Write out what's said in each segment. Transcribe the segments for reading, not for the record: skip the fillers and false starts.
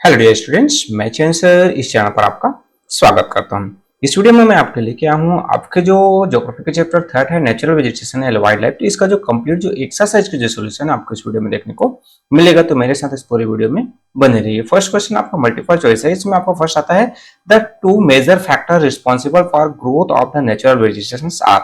Hello dear students, मैं चैन sir इस channel पर आपका स्वागत करता हूं। इस वीडियो में मैं आपके लेके आया हूं आपके जो ज्योग्राफी के चैप्टर थर्ड है natural vegetation and wild life, तो इसका जो कंप्लीट जो एक्सरसाइज की जो सॉल्यूशन है आपको इस वीडियो में देखने को मिलेगा। तो मेरे साथ इस पूरे वीडियो में बने रहिए। फर्स्ट क्वेश्चन आपका मल्टीपल चॉइस है। इसमें आपका फर्स्ट आता है the two major factor responsible for growth of the natural vegetation are.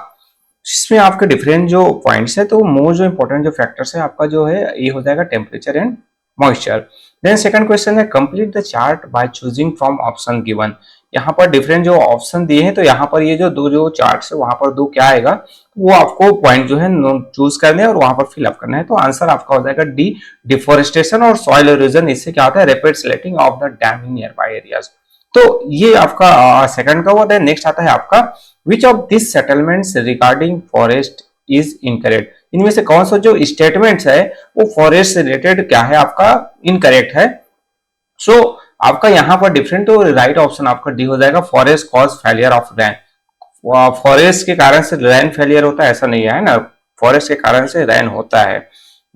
इसमें आपके डिफरेंट जो पॉइंट्स है, तो मोस्ट जो इंपॉर्टेंट जो फैक्टर्स है आपका जो है ये हो जाएगा temperature and moisture. Then second question है complete the chart by choosing from option given. यहाँ पर डिफरेंट जो ऑप्शन दिए हैं, तो यहाँ पर ये जो दो जो चार्ट्स है वहां पर दो क्या आएगा, वो आपको पॉइंट जो है चूज करने और वहां पर फिलअप करना है। तो आंसर आपका हो जाएगा डी, डिफोरेस्टेशन और सॉइल इरोजन। इससे क्या होता है, rapid silting of the dam in nearby areas. तो ये आपका सेकंड का हुआ। देन नेक्स्ट आता है आपका विच of this settlements regarding forest is incorrect. इनमें से कौन सा जो स्टेटमेंट्स है वो फॉरेस्ट से रिलेटेड क्या है आपका इनकरेक्ट है। सो आपका यहाँ पर डिफरेंट, तो राइट ऑप्शन आपका डी हो जाएगा, forest cause failure of rain. Forest के कारण से रैन फेलियर होता है ऐसा नहीं है ना, फॉरेस्ट के कारण से रैन होता है।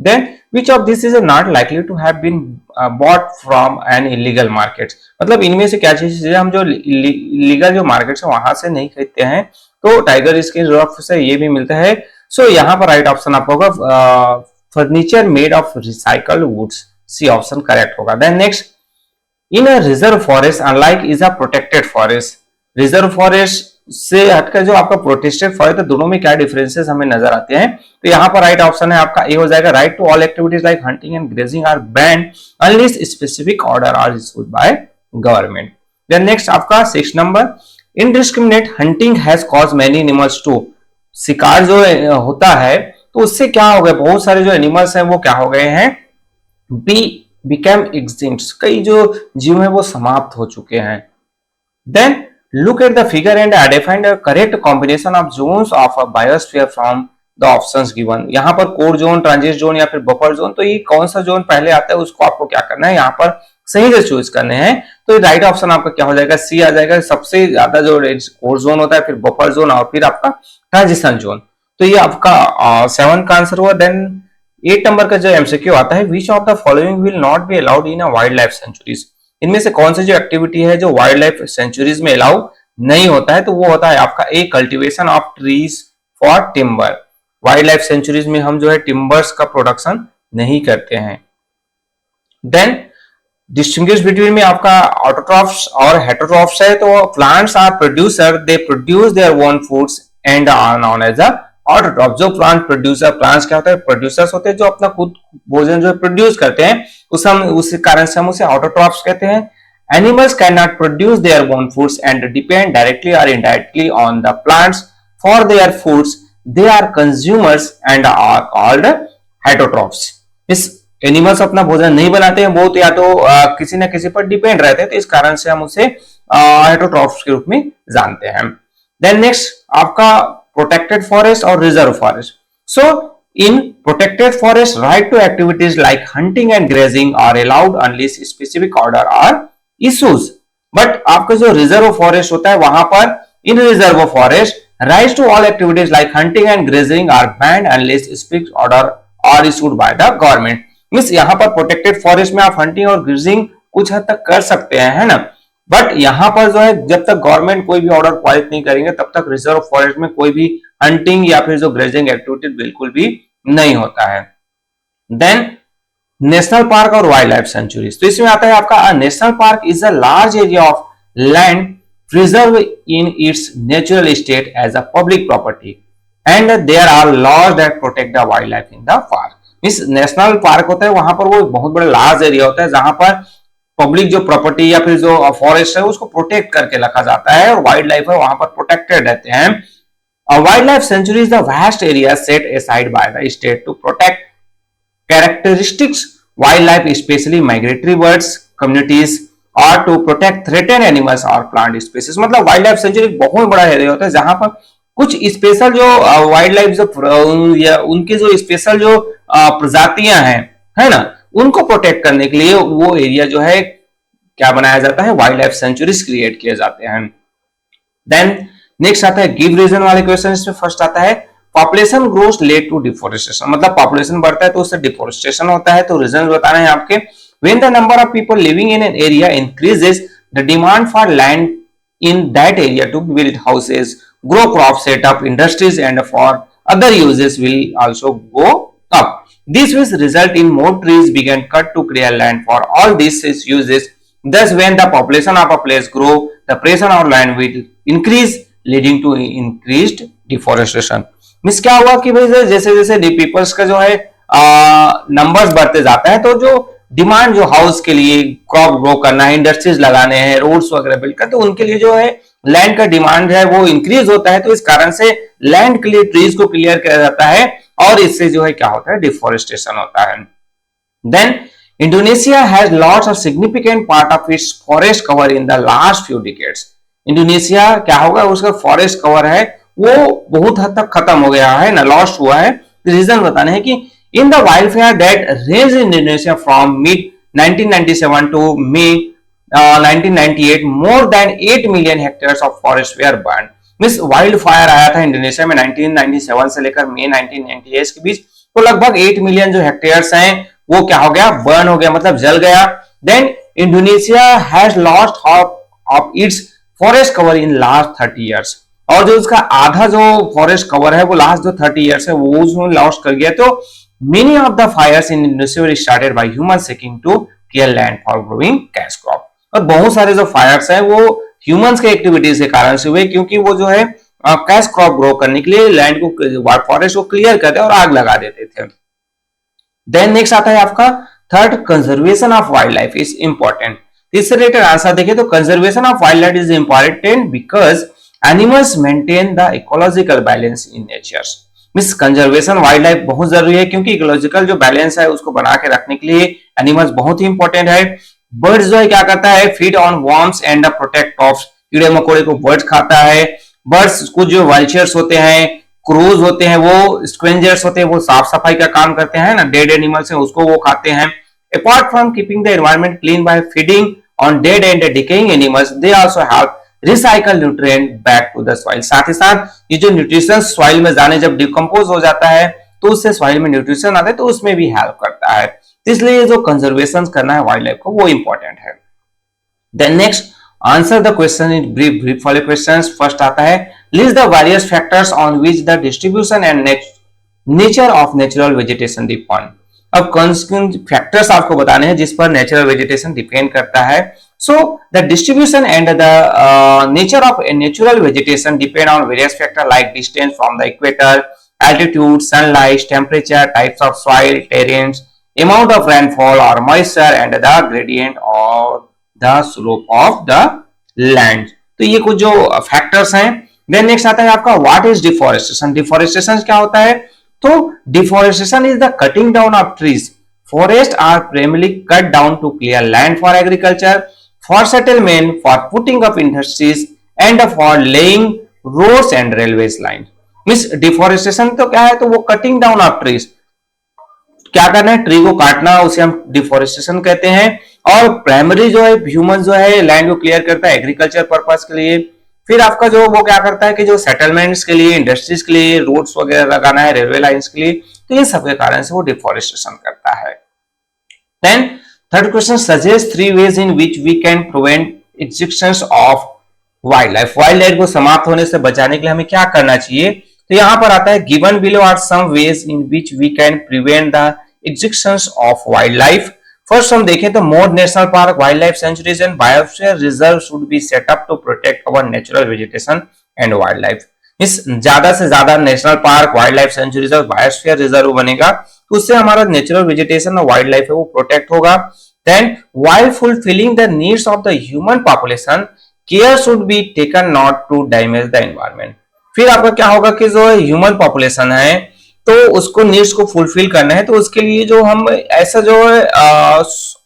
Then which of this is not likely to have been bought from an illegal market. मतलब इनमें से क्या चीज हम जो इलीगल जो मार्केट है वहां से नहीं खरीदते हैं, तो टाइगर स्किन रफ से ये भी मिलता है। सो यहाँ पर राइट ऑप्शन आपका होगा furniture made of recycled woods, C option correct होगा। Then next in a reserve forest unlike is a protected forest. Reserve forest से हटकर जो आपका प्रोटेक्टेड फॉरेस्ट है, दोनों में क्या डिफरेंसेस हमें नजर आते हैं। तो यहाँ पर राइट ऑप्शन है आपका ए हो जाएगा, right to all activities like hunting and grazing are banned unless specific order are issued by government. Then next आपका 6 number indiscriminate hunting has cause many animals to. शिकार जो होता है तो उससे क्या हो गया, बहुत सारे जो एनिमल्स हैं वो क्या हो गए हैं, बिकम एक्सटिंक्ट। कई जो जीव है वो समाप्त हो चुके हैं। Then look at the figure and define the correct combination of zones of a biosphere from the options given। यहाँ पर कोर जोन, ट्रांजिट जोन या फिर बफर जोन, तो ये कौन सा जोन पहले आता है उसको आपको क्या करना है, यहाँ पर सही से चूज करने हैं। तो राइट ऑप्शन आपका क्या हो जाएगा, सी आ जाएगा। सबसे ज्यादा जो कोर जोन होता है, फिर बफर जोन और फिर आपका ट्रांजिशन जोन। तो ये आपका 7 का आंसर हुआ। देन 8 नंबर का जो एमसीक्यू आता है, which of the following will not be allowed in a wild life sanctuaries. इनमें से कौन सी जो एक्टिविटी है जो वाइल्ड लाइफ सेंचुरीज में अलाउ नहीं होता है, तो वो होता है आपका A, cultivation of trees for timber. Wild life sanctuaries में हम जो है टिम्बर्स का प्रोडक्शन नहीं करते हैं। देन डिस्टिंग्विश बिटवीन में आपका ऑटोट्रॉफ्स और हेटरोट्रॉफ्स है। तो plants are producer, they produce their own foods and are known as a autotroph. जो प्लांट प्रोड्यूसर, प्लांट्स क्या होता है, प्रोड्यूसर्स होते हैं जो अपना खुद भोजन जो प्रोड्यूस करते हैं, उस कारण से हम उसे ऑटोट्रॉफ्स कहते हैं। Animals cannot produce their own foods and depend directly or indirectly on the plants for their foods. They are consumers and are called heterotrophs. इस एनिमल्स अपना भोजन नहीं बनाते हैं, वो तो या तो किसी न किसी पर डिपेंड रहते हैं, तो इस कारण से हम उसे हेटरोट्रॉफ्स के रूप में जानते हैं। देन नेक्स्ट आपका प्रोटेक्टेड फॉरेस्ट और reserve forest. So in protected forest, right to activities like hunting and grazing are allowed unless specific order are issues। But आपका जो रिजर्व फॉरेस्ट होता है वहां पर in reserve forest right to all activities like hunting and grazing are banned unless specific order are issued by the government. Means यहाँ पर protected forest में आप हंटिंग और ग्रेजिंग कुछ हद तक कर सकते हैं, है ना, बट यहाँ पर जो है जब तक गवर्नमेंट कोई भी ऑर्डर पारित नहीं करेंगे तब तक रिजर्व फॉरेस्ट में कोई भी हंटिंग या फिर जो ग्रेजिंग एक्टिविटी बिल्कुल भी नहीं होता है। देन नेशनल पार्क और वाइल्ड लाइफ सेंचुरीज। तो इसमें आता है आपका national park is a large area of land preserve in its natural state as a public property and there are laws that protect the wild life in the park. इस national park होता है वहां पर वो बहुत बड़ा large area होता है जहां पर पब्लिक जो प्रॉपर्टी या फिर जो फॉरेस्ट है उसको प्रोटेक्ट करके रखा जाता है, और वाइल्ड लाइफ है वहां पर प्रोटेक्टेड रहते हैं। A wildlife sanctuary is the vast area set aside by the state to protect characteristics wildlife, especially migratory birds communities, or to protect threatened animals or plant species। मतलब wild life sanctuary बहुत बड़ा area होता है जहां पर कुछ special जो wild life जो या उनके जो स्पेशल जो प्रजातियां हैं, है ना, उनको प्रोटेक्ट करने के लिए वो एरिया जो है क्या बनाया जाता है, वाइल्ड लाइफ सेंचुरीज क्रिएट किए जाते हैं। देन नेक्स्ट आता है गिव रीजन वाले क्वेश्चन। इसमें फर्स्ट आता है population growth lead to deforestation. मतलब पॉपुलेशन बढ़ता है तो उससे डिफोरेस्टेशन होता है, तो रीजन बताना है आपके। When the number of people living in an area increases, the demand for land in that area to build houses, grow crops, set up industries, and for other uses will also go up. This will result in more trees being cut to clear land for all these uses. Thus, when the population of a place grow, the pressure on land will increase, leading to increased deforestation. Means क्या हुआ कि भाई जैसे जैसे peoples का जो है numbers बढ़ते जाता है, तो जो डिमांड जो हाउस के लिए क्रॉप ग्रो करना है, इंडस्ट्रीज लगाने हैं, रोड्स वगैरह बिल्ड कर, तो उनके लिए जो है लैंड का डिमांड है वो इंक्रीज होता है। तो इस कारण से लैंड के लिए ट्रीज को क्लियर किया जाता है और इससे जो है क्या होता है, डिफोरेस्टेशन होता है। Then Indonesia has lots of significant part of its forest cover in the last few decades. Indonesia क्या होगा, उसका फॉरेस्ट कवर है वो बहुत हद तक खत्म हो गया है ना, लॉस्ट हुआ है। रीजन बताने हैं कि in the wildfire that range in Indonesia from mid 1997 to May 1998 more than 8 million hectares of forest were burn. Means wildfire आया था इंडोनेशिया में 1997 से लेकर मई 1998 के बीच, तो लगभग 8 मिलियन जो हेक्टेयर्स हैं वो क्या हो गया, बर्न हो गया, मतलब जल गया। Then Indonesia has lost of its forest cover in last 30 years, और जो उसका आधा जो फॉरेस्ट कवर है वो लास्ट जो 30 इयर्स है वो उसमें लॉस्ट कर गया। तो many of the fires in Indonesia were started by human seeking to clear land for growing cash crop, और बहुत सारे जो फायर्स हैं वो ह्यूमंस के एक्टिविटीज के कारण से हुए, क्योंकि वो जो है कैश क्रॉप ग्रो करने के लिए लैंड को, फॉरेस्ट को क्लियर करते और आग लगा देते थे। देन नेक्स्ट आता है आपका third, conservation of wild life is important. इससे रिलेटेड आंसर देखिए तो conservation of wild life is important because animals maintain the ecological balance in nature. Means conservation wild life बहुत जरूरी है, क्योंकि इकोलॉजिकल जो बैलेंस है उसको बना के रखने के लिए एनिमल्स बहुत ही इंपॉर्टेंट है। बर्ड्स जो है क्या करता है, feed on worms and protect of, कीड़े मकोड़े को बर्ड्स खाता है। बर्ड्स कुछ जो वल्चर्स होते हैं, क्रूज होते हैं, वो स्क्वेंजर्स होते हैं, वो साफ सफाई का काम करते हैं ना, डेड एनिमल्स हैं उसको वो खाते हैं। Apart from keeping the environment clean by feeding on dead and decaying animals, they also help recycle nutrient back to the soil. साथ ही साथ ये जो न्यूट्रिशन सॉइल में जाने जब डिकम्पोज हो जाता है तो उससे सॉइल में न्यूट्रिशन आता है, तो उसमें भी हेल्प करता है। इसलिए जो कंजर्वेशन करना है वाइल्ड लाइफ को वो इंपॉर्टेंट है। Then next, answer the question in brief. Brief वाले क्वेश्चंस फर्स्ट आता है, list the various factors on which the distribution and nature of natural vegetation depend. अब कौन फैक्टर्स आपको बताने हैं जिस पर नेचुरल वेजिटेशन डिपेंड करता है। So the distribution and the nature of a natural vegetation depend on various factors like distance from the equator, altitude, sunlight, temperature, types of soil, terrains, amount of rainfall or moisture, and the gradient or the slope of the land. तो ये कुछ जो factors हैं। Then next आता है आपका what is deforestation. Deforestation क्या होता है, तो deforestation is the cutting down of trees. Forest are primarily cut down to clear land for agriculture, for settlement, for putting up industries, and for laying roads and railways line. Means deforestation तो क्या है, तो वो cutting down of trees, क्या करना है, tree को काटना, उसे हम डिफोरेस्टेशन कहते हैं। और प्राइमरी जो है ह्यूमन जो है लैंड को क्लियर करता है एग्रीकल्चर पर्पस के लिए। फिर आपका जो वो क्या करता है कि जो सेटलमेंट्स के लिए, इंडस्ट्रीज के लिए, रोड्स वगैरह लगाना है, रेलवे लाइंस के लिए, तो ये सब के कारण से वो डिफोरेस्टेशन करता है। Then third question, suggest 3 ways in which we can prevent existence of wildlife। Wild life को समाप्त होने से बचाने के लिए हमें क्या करना चाहिए, तो यहां पर आता है given below are some ways in which we can prevent the existence of wildlife. First हम देखें तो more national park, wild life sanctuaries and biosphere reserve should be set up to protect our natural vegetation and wild life. इस ज्यादा से ज्यादा national park, wild life sanctuaries और biosphere reserve बनेगा तो उससे हमारा नेचुरल वेजिटेशन और वाइल्ड लाइफ है वो प्रोटेक्ट होगा। Then while fulfilling the needs of the human population, care should be taken not to damage the environment। फिर आपका क्या होगा कि जो ह्यूमन पॉपुलेशन है तो उसको नीड्स को फुलफिल करना है, तो उसके लिए जो हम ऐसा जो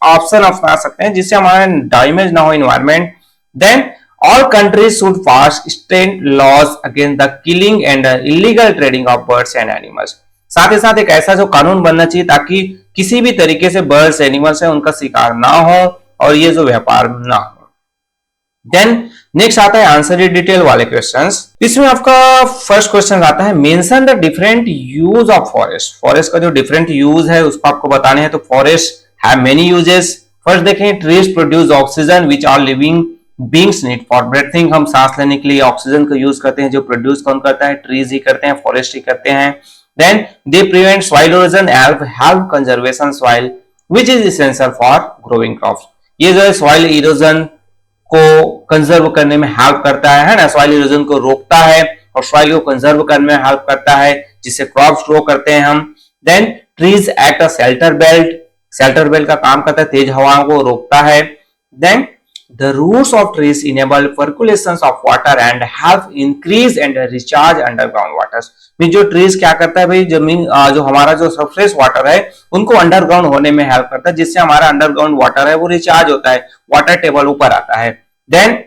ऑप्शन अपना सकते हैं जिससे हमारा डैमेज ना हो environment. Then all countries should pass strict laws against the killing and illegal trading of birds and animals। साथ ही साथ एक ऐसा जो कानून बनना चाहिए ताकि किसी भी तरीके से बर्ड्स एनिमल्स है उनका शिकार ना हो और ये जो व्यापार ना हो। देन नेक्स्ट आता है आंसर डिटेल वाले क्वेश्चंस। इसमें आपका फर्स्ट क्वेश्चन आता है, mention the different use of forest. Forest का जो डिफरेंट यूज है उसको आपको बताने हैं। तो forest have many uses, first देखें, trees produce oxygen which are living beings need for breathing. हम सांस लेने के लिए ऑक्सीजन को यूज करते हैं, जो प्रोड्यूस कौन करता है? ट्रीज ही करते हैं, फॉरेस्ट ही करते हैं। Then they prevent soil erosion, help conservation soil which is essential for growing crops. ये जो है सॉइल इरोजन को कंजर्व करने में हेल्प करता है ना, सॉइल इरोजन को रोकता है और सॉइल को कंजर्व करने में हेल्प करता है, जिससे क्रॉप्स ग्रो करते हैं हम। Then trees act a shelter belt, shelter belt का काम करता है, तेज हवाओं को रोकता है। Then the roots of trees enable percolations of water and help increase and recharge underground waters। जो ट्रीज क्या करता है भाई, जमीन जो हमारा जो सरफेस वाटर है उनको अंडरग्राउंड होने में हेल्प करता है, जिससे हमारा अंडरग्राउंड वाटर है वो रिचार्ज होता है, वाटर टेबल ऊपर आता है। Then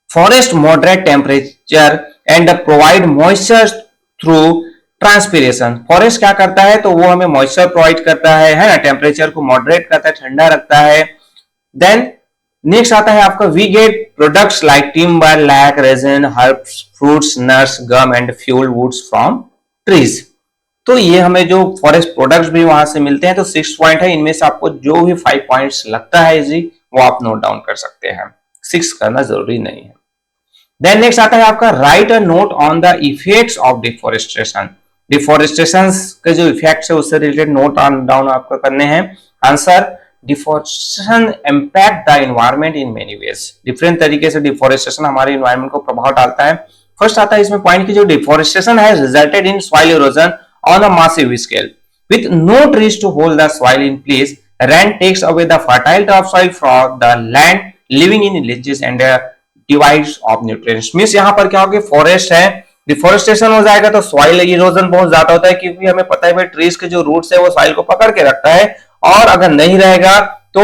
forest moderate temperature and provide moisture through transpiration. Forest क्या करता है, तो वो हमें मॉइस्चर प्रोवाइड करता है ना, टेम्परेचर को मॉडरेट करता है, ठंडा रखता है। देन नेक्स्ट आता है आपका, we get products like timber, lac, resin, herbs, fruits, nuts, gum and fuel woods from trees. तो ये हमें जो फॉरेस्ट प्रोडक्ट्स भी वहां से मिलते हैं। तो 6 पॉइंट है, इनमें से आपको जो भी 5 पॉइंट्स लगता है इजी वो आप नोट डाउन कर सकते हैं, 6 करना जरूरी नहीं है। देन नेक्स्ट आता है आपका, right a note on the effects of deforestation. Deforestation के जो इफेक्ट्स है उससे रिलेटेड नोट डाउन आपको करने हैं। Answer, deforestation impact the environment in many ways. Different तरीके से डिफोरेस्टेशन हमारे एनवायरनमेंट को प्रभाव डालता है। फर्स्ट आता है इसमें पॉइंट की, जो डिफोरेस्टेशन है resulted in soil erosion on a massive scale with no trees to hold the soil in place. Rain takes away the fertile top soil from the land living in villages and divides of nutrients. Means यहाँ पर क्या होगा, forest है, deforestation हो जाएगा तो soil erosion बहुत ज्यादा होता है, क्योंकि हमें पता है भाई ट्रीज के जो रूट्स है वो सॉइल को पकड़ के रखता है, और अगर नहीं रहेगा तो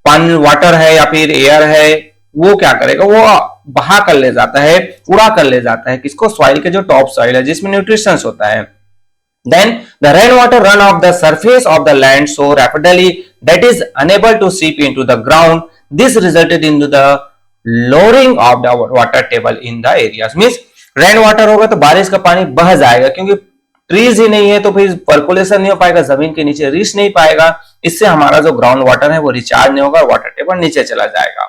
पानी, वाटर है या फिर एयर है, वो क्या करेगा, वो बहा कर ले जाता है, उड़ा कर ले जाता है किसको, सॉइल के जो टॉप सॉइल है जिसमें न्यूट्रिशंस होता है। Then the rainwater run off the surface of the land so rapidly that is unable to seep into the ground. This resulted into the lowering of the water table in the areas. Means rain water होगा तो बारिश का पानी बह जाएगा, क्योंकि trees ही नहीं है तो फिर पर्कुलेशन नहीं हो पाएगा, जमीन के नीचे रीच नहीं पाएगा, इससे हमारा जो ग्राउंड वाटर है वो रिचार्ज नहीं होगा, वाटर टेबल नीचे चला जाएगा।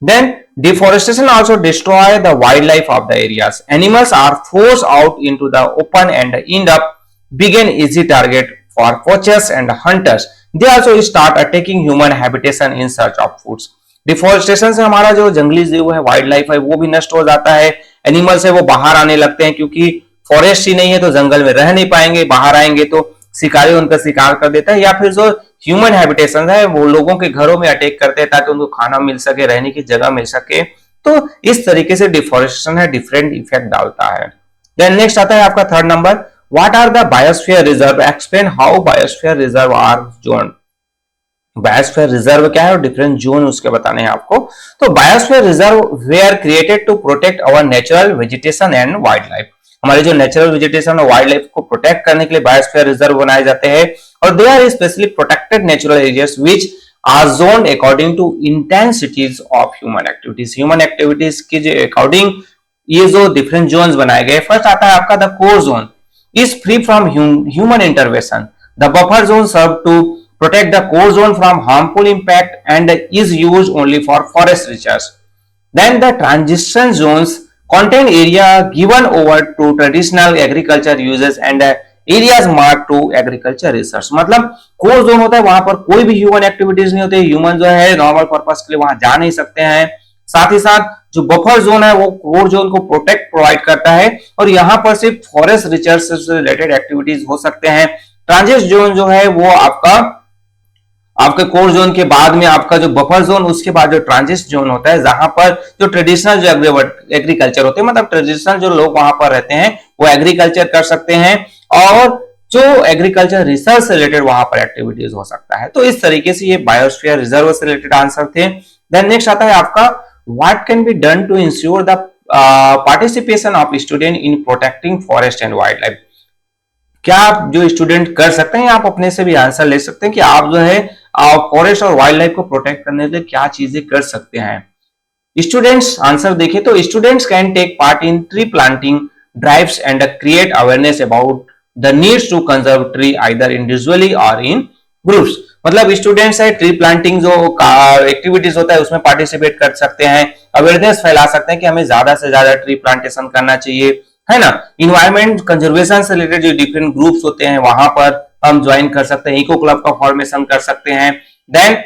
Then deforestation also destroy the wildlife of the areas. Animals are forced out into the open and end up begin easy target for poachers and hunters. They also start attacking human habitation in search of foods. Deforestation से हमारा जो जंगली जीव है, wild life है, वो भी नष्ट हो जाता है। एनिमल्स है वो बाहर आने लगते हैं, क्योंकि फॉरेस्ट ही नहीं है तो जंगल में रह नहीं पाएंगे, बाहर आएंगे तो शिकारी उनका शिकार कर देता है, या फिर जो ह्यूमन हैबिटेशन है वो लोगों के घरों में अटैक करते हैं ताकि उनको खाना मिल सके, रहने की जगह मिल सके। तो इस तरीके से डिफोरेस्टेशन है डिफरेंट इफेक्ट डालता है। देन नेक्स्ट आता है आपका third number, what are the biosphere reserve, explain how biosphere reserve are zone. Biosphere reserve क्या है और डिफरेंट जोन उसके बताने हैं आपको। तो biosphere reserve they are created to protect our natural vegetation and wild life. हमारे जो नेचुरल वेजिटेशन और वाइल्ड लाइफ को प्रोटेक्ट करने के लिए बायोस्फीयर रिजर्व बनाए जाते हैं, और they are specially protected natural areas which are zoned according to intensities of human activities. Human activities के जो अकॉर्डिंग ये जो डिफरेंट जोन्स बनाए गए। फर्स्ट आता है आपका the core zone is free from human intervention. The buffer zone serve to protect the core zone from harmful impact and is used only for forest research. Then the transition zones contain area given over to traditional agriculture uses and areas marked to agriculture research. मतलब core zone होता है वहां पर कोई भी human activities नहीं होती, human जो है नॉर्मल पर्पस के लिए वहां जा नहीं सकते हैं। साथ ही साथ जो बफर जोन है वो कोर जोन को प्रोटेक्ट प्रोवाइड करता है, और यहाँ पर सिर्फ फॉरेस्ट रिसर्च से रिलेटेड एक्टिविटीज हो सकते हैं। ट्रांजिट जोन जो है वो आपके कोर जोन के बाद में आपका जो बफर जोन, उसके बाद जो ट्रांजिट जोन होता है जहां पर जो ट्रेडिशनल जो एग्रीकल्चर होते हैं, मतलब ट्रेडिशनल जो लोग वहां पर रहते हैं वो एग्रीकल्चर कर सकते हैं, और जो एग्रीकल्चर रिसर्च से रिलेटेड वहां पर एक्टिविटीज हो सकता है। तो इस तरीके से ये बायोस्फीयर रिजर्व से रिलेटेड आंसर थे। देन नेक्स्ट आता है आपका, what can be done to ensure the participation of student in protecting forest and wild life. क्या आप जो स्टूडेंट कर सकते हैं, आप अपने से भी आंसर ले सकते हैं कि आप जो है फॉरेस्ट और वाइल्ड लाइफ को प्रोटेक्ट करने के लिए क्या चीजें कर सकते हैं। स्टूडेंट्स आंसर देखें तो students can take part in tree planting drives and create awareness about the needs to conserve tree either individually और इन ग्रुप्स मतलब स्टूडेंट्स है, ट्री प्लांटिंग जो एक्टिविटीज होता है उसमें पार्टिसिपेट कर सकते हैं, अवेयरनेस फैला सकते हैं कि हमें ज्यादा से ज्यादा ट्री प्लांटेशन करना चाहिए, है ना। इन्वायरमेंट कंजर्वेशन से रिलेटेड जो डिफरेंट ग्रुप्स होते हैं वहां पर हम ज्वाइन कर सकते हैं, इको क्लब का फॉर्मेशन कर सकते हैं। Then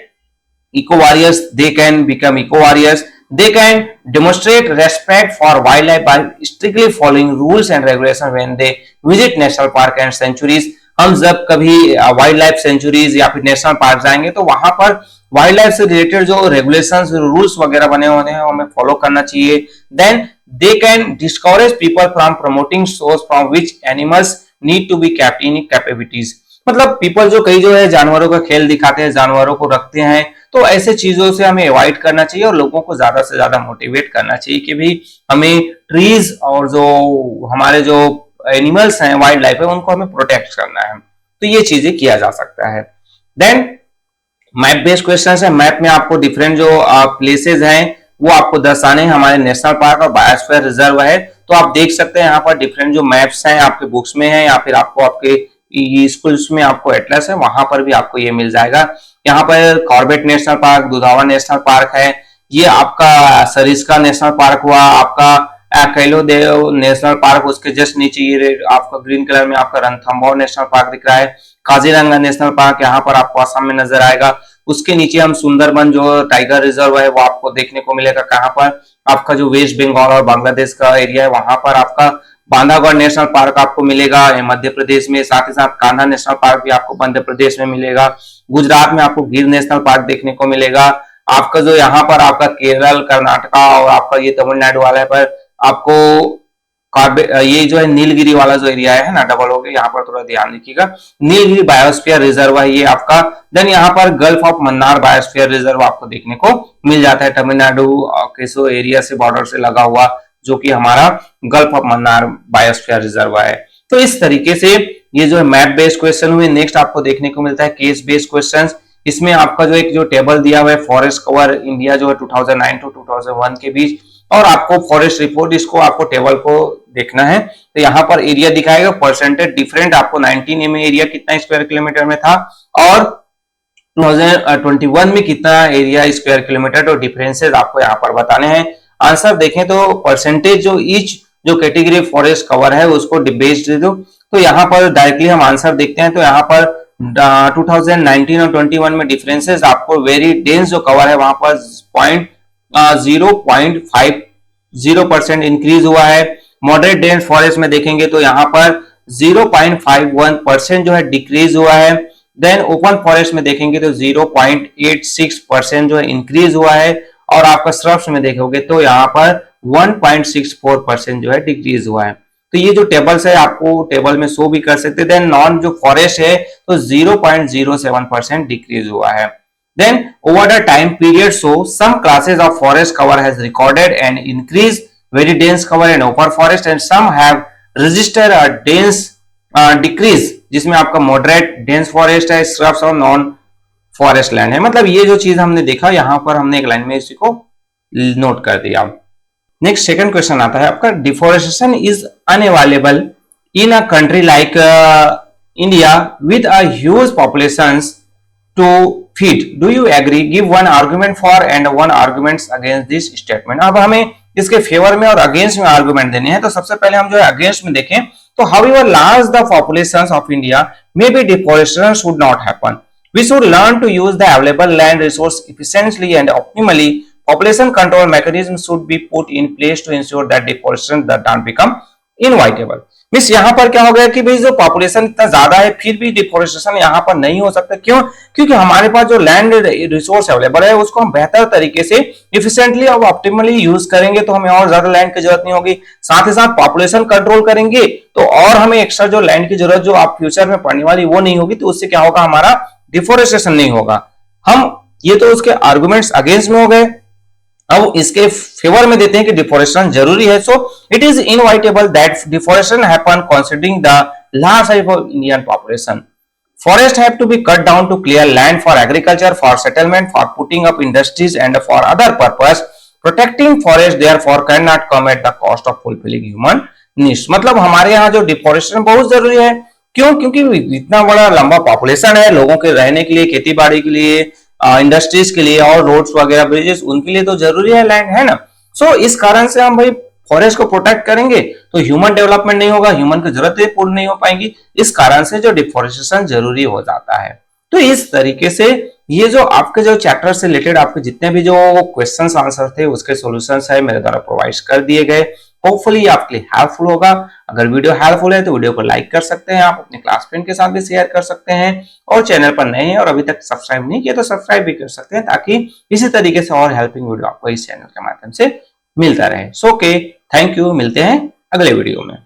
eco warriors, they can become eco warriors, they can demonstrate respect for wildlife by strictly following rules and regulations when they visit national park and sanctuaries। हम जब कभी वाइल्ड लाइफ सेंचुरीज या फिर national park जाएंगे तो वहां पर wildlife से रिलेटेड जो रेगुलेशंस रूल्स वगैरह बने होते हैं हमें फॉलो करना चाहिए। Then they can discourage people from promoting shows from which animals need to be kept in captivities. मतलब पीपल जो कई जो है जानवरों का खेल दिखाते हैं, जानवरों को रखते हैं, तो ऐसे चीजों से हमें अवॉइड करना चाहिए और लोगों को ज्यादा से ज्यादा मोटिवेट करना चाहिए कि भी हमें ट्रीज और जो हमारे जो एनिमल्स हैं, वाइल्ड लाइफ है, उनको हमें प्रोटेक्ट करना है। तो ये चीजें किया जा सकता है। देन मैप बेस्ड क्वेश्चन है, मैप में आपको डिफरेंट जो प्लेसेस हैं वो आपको दर्शाने हैं, हमारे नेशनल पार्क और बायोस्फीयर रिजर्व है। तो आप देख सकते हैं यहाँ पर डिफरेंट जो मैप्स हैं आपके बुक्स में है या फिर आपको आपके स्कूल्स में आपको एटलस है वहां पर भी आपको ये मिल जाएगा। यहाँ पर Corbett national park, Dudhawa national park है, ये आपका सरिस्का नेशनल पार्क हुआ, आपका कैलो देव नेशनल पार्क, उसके जस्ट नीचे ये आपका ग्रीन कलर में आपका रणथंभौर नेशनल पार्क दिख रहा है। काजीरंगा नेशनल पार्क यहाँ पर आपको असम में नजर आएगा। उसके नीचे हम सुंदरबन जो टाइगर रिजर्व है वो आपको देखने को मिलेगा। कहाँ पर आपका जो वेस्ट बंगाल और बांग्लादेश का एरिया है वहां पर आपका बांधवगढ़ नेशनल पार्क आपको मिलेगा मध्य प्रदेश में। साथ ही साथ कान्हा नेशनल पार्क भी आपको मध्य प्रदेश में मिलेगा। गुजरात में आपको गिर नेशनल पार्क देखने को मिलेगा। आपका जो यहाँ पर आपका केरल, कर्नाटका और आपका ये तमिलनाडु वाला पर आपको ये जो है नीलगिरी वाला जो एरिया है ना, डबल हो गया, यहाँ पर थोड़ा ध्यान रखिएगा। नीलगिरी बायोस्फीयर रिजर्व है ये आपका। देन यहाँ पर gulf of Mannar biosphere reserve आपको देखने को मिल जाता है, तमिलनाडु के सो एरिया से बॉर्डर से लगा हुआ, जो कि हमारा gulf of Mannar biosphere reserve है। तो इस तरीके से ये जो है मैप बेस्ड क्वेश्चन हुए। नेक्स्ट आपको देखने को मिलता है केस बेस्ड क्वेश्चंस। इसमें आपका जो एक जो टेबल दिया हुआ है फॉरेस्ट कवर इंडिया जो है 2009 टू 2001 के बीच, और आपको फॉरेस्ट रिपोर्ट, इसको आपको टेबल को देखना है। तो यहाँ पर एरिया दिखाएगा, परसेंटेज डिफरेंट आपको 19 में एरिया कितना स्क्वायर किलोमीटर में था और 2021 में कितना एरिया स्क्वायर किलोमीटर, तो डिफरेंसेस आपको यहाँ पर बताने हैं। आंसर देखें तो परसेंटेज जो ईच जो कैटेगरी फॉरेस्ट कवर है उसको बेस्ड दे दो। तो यहाँ पर डायरेक्टली हम आंसर देखते हैं। तो यहाँ पर 2019 और 21 में डिफरेंसेस आपको वेरी डेंस जो कवर है वहां पर 0.50% इंक्रीज हुआ है। मॉडरेट डेंस फॉरेस्ट में देखेंगे तो यहाँ पर 0.51% जो है डिक्रीज हुआ है। देन ओपन फॉरेस्ट में देखेंगे तो 0.86% जो है इंक्रीज हुआ है, और आपका श्रब्स में देखोगे तो यहाँ पर 1.64% जो है डिक्रीज हुआ है। तो ये जो टेबल्स है आपको टेबल में शो भी कर सकते हैं। देन नॉन जो फॉरेस्ट है तो 0.07% डिक्रीज हुआ है। Then over the time period, so some classes of forest cover has recorded an increase, very dense cover in open forest, and some have registered a dense decrease, जिसमें आपका moderate dense forest है, shrubs और non forest land है। मतलब ये जो चीज हमने देखा यहाँ पर हमने एक लाइन में इसी को नोट कर दिया। नेक्स्ट सेकंड क्वेश्चन आता है आपका, deforestation is unavailable in a country like India with a huge populations to feed. Do you agree? Give one argument for and one arguments against this statement. अब हमें इसके favour में और against में argument देने हैं। तो सबसे पहले हम जो है अगेंस्ट में देखें तो however large the populations of India, maybe deforestation should not happen. We should learn to use the available land resource efficiently and optimally. Population control mechanisms should be put in place to ensure that deforestation does not become inevitable. Miss यहाँ पर क्या हो गया कि भाई जो population इतना ज्यादा है फिर भी डिफोरेस्टेशन यहाँ पर नहीं हो सकता। क्यों? क्योंकि हमारे पास जो लैंड रिसोर्स अवेलेबल है उसको हम बेहतर तरीके से इफिशिएंटली और ऑप्टिमली यूज करेंगे तो हमें और ज्यादा लैंड की जरूरत नहीं होगी। साथ ही साथ पॉपुलेशन कंट्रोल करेंगे तो और हमें एक्स्ट्रा जो लैंड की जरूरत जो आप फ्यूचर में पड़ने वाली वो नहीं होगी। तो उससे क्या होगा, हमारा डिफोरेस्टेशन नहीं होगा। हम ये तो उसके आर्गुमेंट्स अगेंस्ट में हो गए। अब इसके फेवर में देते हैं कि डिफोरेस्टेशन जरूरी है। So it is inevitable that deforestation happen considering the large size of Indian population. Forests have to be cut down to clear land for agriculture, for settlement, for putting up industries and for other purpose. Protecting forest therefore cannot come at the cost of fulfilling human needs. मतलब हमारे यहाँ जो deforestation बहुत जरूरी है क्यों? क्योंकि इतना बड़ा लंबा पॉपुलेशन है, लोगों के रहने के लिए, खेती बाड़ी के लिए, इंडस्ट्रीज के लिए और रोड्स वगैरह, ब्रिजेस, उनके लिए तो जरूरी है लैंड, है ना। सो इस कारण से हम भाई फॉरेस्ट को प्रोटेक्ट करेंगे तो ह्यूमन डेवलपमेंट नहीं होगा, ह्यूमन की जरूरतें पूर्ण नहीं हो पाएंगी। इस कारण से जो डिफोरेस्टेशन जरूरी हो जाता है। तो इस तरीके से ये जो आपके जो चैप्टर से रिलेटेड आपके जितने भी जो क्वेश्चंस आंसर थे उसके सॉल्यूशंस है मेरे द्वारा प्रोवाइड कर दिए गए। होपफुली आपके लिए हेल्पफुल होगा। अगर वीडियो हेल्पफुल है तो वीडियो को लाइक कर सकते हैं, आप अपने क्लास फ्रेंड के साथ भी शेयर कर सकते हैं, और चैनल पर नए हैं और अभी तक सब्सक्राइब नहीं किया तो सब्सक्राइब भी कर सकते हैं, ताकि इसी तरीके से और हेल्पिंग वीडियो आपको इस चैनल के माध्यम से मिलता रहे। सो ओके, थैंक यू, मिलते हैं अगले वीडियो में।